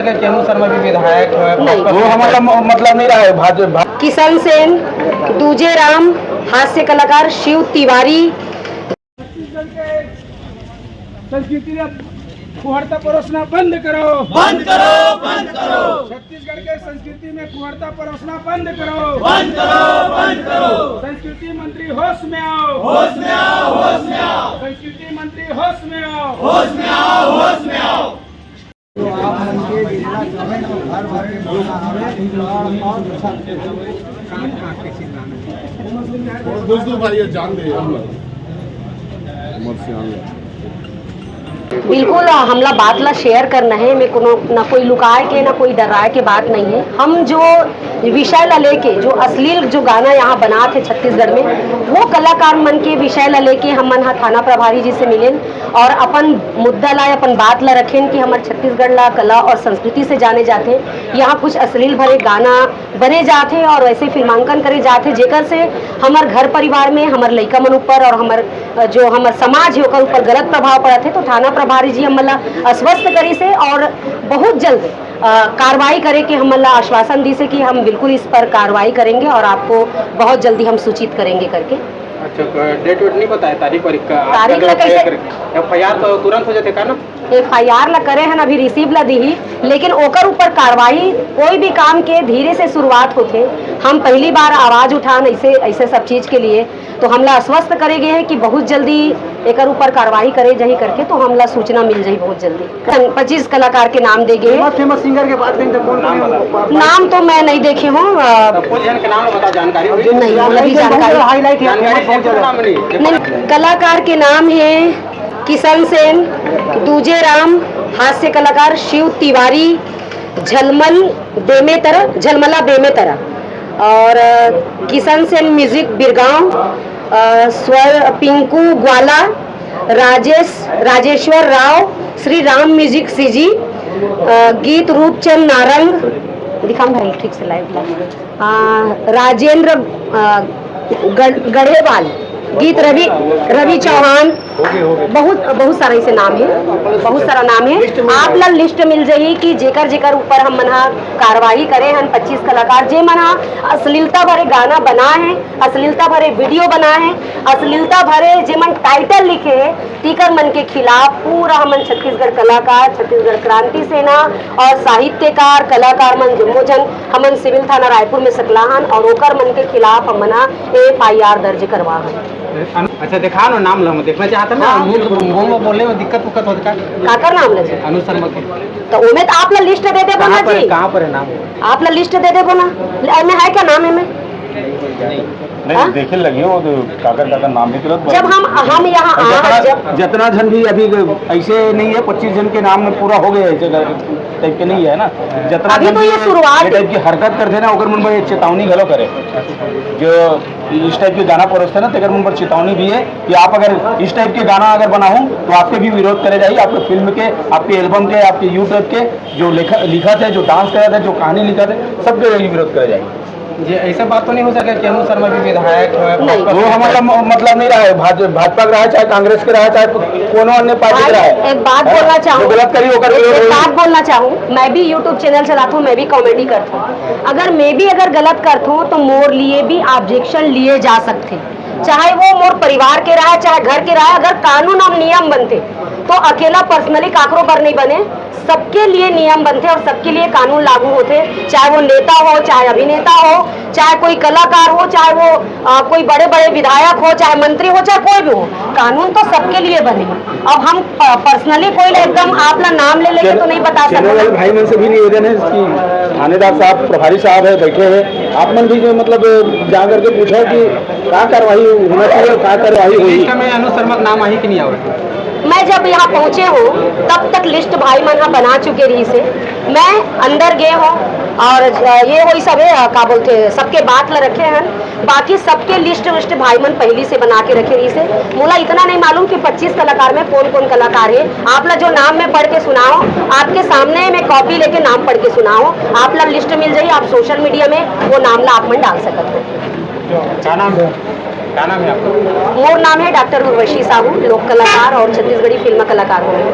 Keanu Sharma भी विधायक है, नहीं। वो हमारा मतलब नहीं रहा है भाजपा। किशन सेन, दूजे राम, हास्य कलाकार शिव तिवारी। छत्तीसगढ़ के संस्कृति ने कुहड़ता परोसना बंद करो, बंद करो, बंद करो, छत्तीसगढ़ के संस्कृति में कुहड़ता परोसना बंद करो, बंद करो, बंद करो। संस्कृति मंत्री होश में आओ, होश में आओ, होश में आओ, संस्कृति मंत्री होश में आओ, होश में आओ, होश में आओ। दोस्तों भाई जान दे बिल्कुल हमला बात ला शेयर करना है। मैं को ना कोई लुकाए के ना कोई डराए के बात नहीं है। हम जो विषय ला लेके जो अश्लील जो गाना यहाँ बना थे छत्तीसगढ़ में, वो कलाकार मन के विषय ला लेके हम मन थाना प्रभारी जी से मिलें और अपन मुद्दा ला अपन बात ला रखें कि हमारे छत्तीसगढ़ ला कला और संस्कृति से जाने जाते। यहाँ कुछ अश्लील भरे गाना बने जाते और वैसे फिल्मांकन करे जाते, जेकर से हमार घर परिवार में हमार लइका मन ऊपर और हमार जो हमार समाज है ओकर ऊपर गलत प्रभाव पड़त है। तो थाना प्रभारी जी हमला आश्वस्त करी से और बहुत जल्द कार्रवाई करे के हमला आश्वासन दी से कि हम बिल्कुल इस पर कार्रवाई करेंगे और आपको बहुत जल्दी हम सूचित करेंगे करके। अच्छा, डेट वेट नहीं बताया, तारीख तारीख ला कैसे FIR तो तुरंत हो जाते का ना? FIR ला करे हैं अभी रिसीव ला दी ही, लेकिन ओकर ऊपर कार्रवाई कोई भी काम के धीरे से शुरुआत होते। हम पहली बार आवाज उठान ऐसे सब चीज के लिए, तो हमला आश्वस्त करेंगे हैं कि बहुत जल्दी एकर ऊपर कार्रवाई करे जाही करके, तो हमला सूचना मिल जाही बहुत जल्दी। 25 कलाकार के नाम देंगे। फेमस सिंगर के बात करें तो कौन नाम तो मैं नहीं देखे हूँ, कुछ जन के नाम बता, जानकारी नहीं नहीं जानकारी नहीं। कलाकार के नाम है किशन सेन, दूजे राम, हास्य कलाकार शिव तिवारी, झलमला बेमेतरा और किशन सेन म्यूजिक बिरगांव, स्वर पिंकू ग्वाला, राजेश्वर राव, श्री राम म्यूजिक सीजी, गीत रूपचंद नारंग, दिखाऊं भाई ठीक से लाइव, राजेंद्र गढ़ेवाल, गीत रवि चौहान, बहुत सारा इसे नाम है, बहुत सारा नाम है। आप ला लिस्ट मिल जाही कि जेकर ऊपर हम मना कार्रवाई करे हैं। 25 कलाकार जे मना अश्लीलता भरे गाना बना है, अश्लीलता भरे वीडियो बना है, अश्लीलता भरे जे मन टाइटल लिखे है, टीकर मन के खिलाफ पूरा हमन छत्तीसगढ़ कलाकार, छत्तीसगढ़ क्रांति सेना और साहित्यकार कलाकार मन जम्मोजन हमन सिविल थाना रायपुर में सकलाहन और ओकर मन के खिलाफ हम मना FIR दर्ज करवा है। अच्छा, दिखा लो नाम लो, देखना चाहता ना। मुंह में बोलने में दिक्कत होता काकर नाम ले अनु शर्मा के, तो उमें तो आप ला लिस्ट दे दे बोला जी। कहाँ पर है नाम? आप ला लिस्ट दे दे बोला, में है क्या नाम है में? नहीं देखे लगी हो तो काकर नाम भी तुरंत जब हम यहाँ जितना जन भी अभी ऐसे नहीं है, 25 जन के नाम में पूरा हो गया ऐसे टाइप के नहीं है ना। जितना अभी तो ये शुरुआत टाइप की हरकत करते ना ओकर मन पर चेतावनी घलो करे, जो इस टाइप के गाना परोसते ना तेकर मन पर चेतावनी भी है कि आप अगर इस टाइप के गाना अगर बनाऊं तो आपके भी विरोध करे जाइए। आपके फिल्म के, आपके एल्बम के, आपके यूट्यूब के जो लिखा थे, जो डांस करे थे, जो कहानी लिखा थे, सबके विरोध करे जाइए। जी, ऐसा बात तो नहीं हो सके केनू शर्मा भी विधायक है, वो हमारा मतलब नहीं रहा है भाजपा का रहा है, चाहे कांग्रेस के रहा है, चाहे कोनो अन्य पार्टी का है। एक बात बोलना चाहूँ, गलत करी होकर एक बात बोलना चाहूँ, मैं भी यूट्यूब चैनल चलाता हूँ, मैं भी कॉमेडी करता हूँ। अगर मैं भी अगर गलत करता हूँ तो मोर लिए भी ऑब्जेक्शन लिए जा सकते, चाहे वो मोर परिवार के रहा है, चाहे घर के रहा है। अगर कानून और नियम बनते तो अकेला पर्सनली काकरो पर नहीं बने, सबके लिए नियम बनते और सबके लिए कानून लागू होते, चाहे वो नेता हो, चाहे अभिनेता हो, चाहे कोई कलाकार हो, चाहे वो कोई बड़े बड़े विधायक हो, चाहे मंत्री हो, चाहे कोई भी हो, कानून तो सबके लिए बने। अब हम पर्सनली कोई एकदम आप ना नाम ले लेके तो नहीं बता सकते। भाई मन से भी निवेदन है कि थानेदार साहब, प्रभारी साहब है बैठे हैं, आप मन भी जो मतलब जा करके पूछो कि क्या कार्रवाई होना चाहिए, क्या कार्रवाई हुई। अनु शर्मा का नाम आई कि नहीं आवे? मैं जब यहाँ पहुँचे हूँ तब तक लिस्ट भाई मन बना चुके रही से, मैं अंदर गए हूँ और ये वही सब है क्या बोलते सबके बात ला रखे हैं, बाकी सबके लिस्ट भाई मन पहली से बना के रखे रही से। मुला इतना नहीं मालूम कि 25 कलाकार में कौन कौन कलाकार है। आप ला जो नाम मैं पढ़ के सुनाओ, आपके सामने मैं कॉपी लेके नाम पढ़ के सुनाओ, आप ला लिस्ट मिल जाए, आप सोशल मीडिया में वो नाम ला आप मन डाल सकते हो। क्या नाम है आपका? मोर नाम है डॉक्टर उर्वशी साहू, लोक कलाकार और छत्तीसगढ़ी फिल्म कलाकार हूँ।